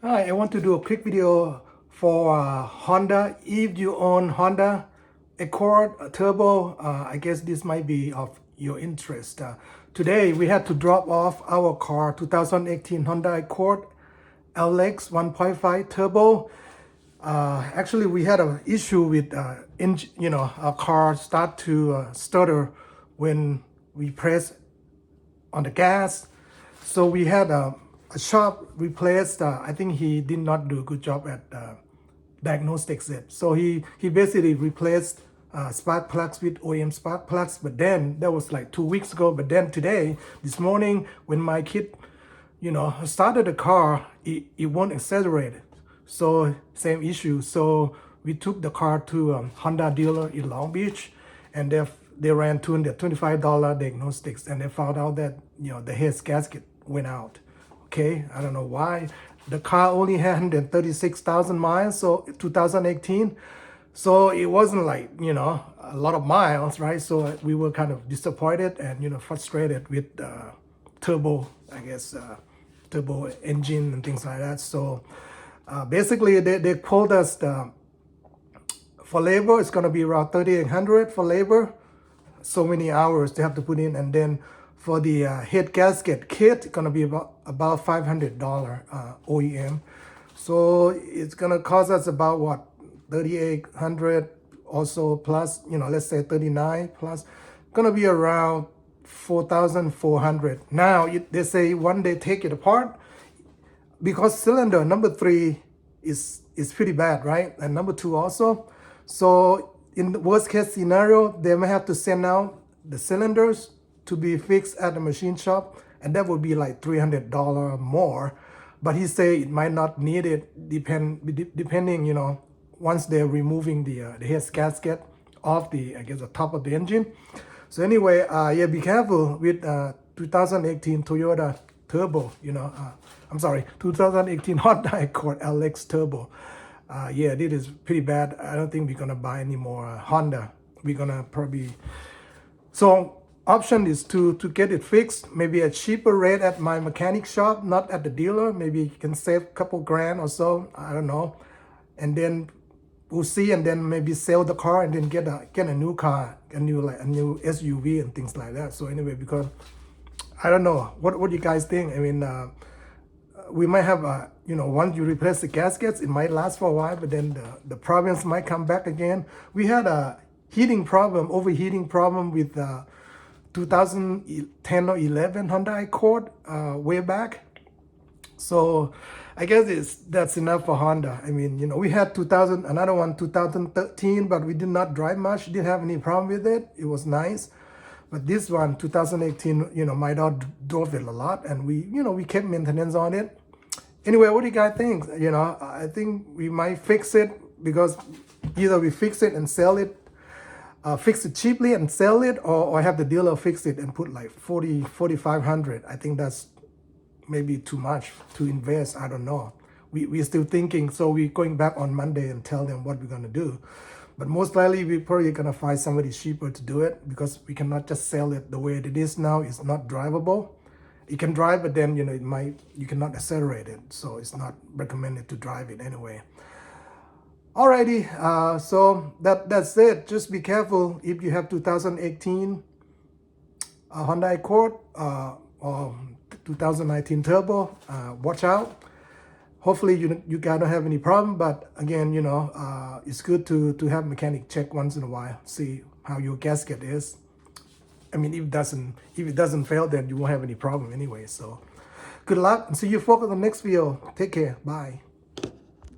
Hi, I want to do a quick video for Honda. If you own Honda Accord Turbo, I guess this might be of your interest. Today we had to drop off our car 2018 Honda Accord LX 1.5 Turbo. Actually, we had an issue with our car start to stutter when we press on the gas. So we had a shop replaced. I think he did not do a good job at diagnostics it. So he basically replaced spark plugs with OEM spark plugs. But then that was like 2 weeks ago. But then today, this morning, when my kid, started the car, it won't accelerate. So same issue. So we took the car to Honda dealer in Long Beach, and they ran $225 diagnostics, and they found out that the head gasket went out. Okay, I don't know why. The car only had 136,000 miles, so 2018. So it wasn't like a lot of miles, right? So we were kind of disappointed and frustrated with turbo, I guess, turbo engine and things like that. So basically, they quoted us for labor. It's going to be around 3,800 for labor. So many hours they have to put in, and then for the head gasket kit, it's gonna be about $500 OEM. So it's gonna cost us about what, 3,800 also plus, let's say 39 plus, gonna be around 4,400. Now they say when they take it apart, because cylinder number 3 is pretty bad, right? And number 2 also. So in the worst case scenario, they may have to send out the cylinders to be fixed at the machine shop, and that would be like $300 more. But he say it might not need it, depending, once they're removing the head gasket off the, I guess, the top of the engine. So anyway, yeah, be careful with 2018 Toyota Turbo, I'm sorry, 2018 Honda Accord LX Turbo. Yeah, this is pretty bad. I don't think we're gonna buy any more Honda. We're gonna probably, so option is to get it fixed, maybe a cheaper rate at my mechanic shop, not at the dealer. Maybe you can save a couple grand or so, I don't know. And then we'll see, and then maybe sell the car and then get a new car, a new SUV and things like that. So anyway, because I don't know, what do you guys think? I mean, we might have once you replace the gaskets, it might last for a while, but then the problems might come back again. We had a overheating problem with 2010 or 11 Honda Accord way back. So I guess that's enough for Honda. I mean, we had 2013, but we did not drive much. Didn't have any problem with it. It was nice. But this one, 2018, my dad drove it a lot, and we kept maintenance on it. Anyway, what do you guys think? I think we might fix it, because either we fix it and sell it, fix it cheaply and sell it, or have the dealer fix it and put like 4,500. I think that's maybe too much to invest. I don't know. We're still thinking, so we're going back on Monday and tell them what we're gonna do. But most likely we're probably gonna find somebody cheaper to do it, because we cannot just sell it the way it is now. It's not drivable. You can drive, but then you cannot accelerate it, so it's not recommended to drive it anyway. Alrighty, so that's it. Just be careful if you have 2018 Honda Accord or 2019 Turbo. Watch out. Hopefully you guys don't have any problem. But again, it's good to have mechanic check once in a while, see how your gasket is. I mean, if it doesn't fail, then you won't have any problem anyway. So good luck, and see you folks on the next video. Take care. Bye.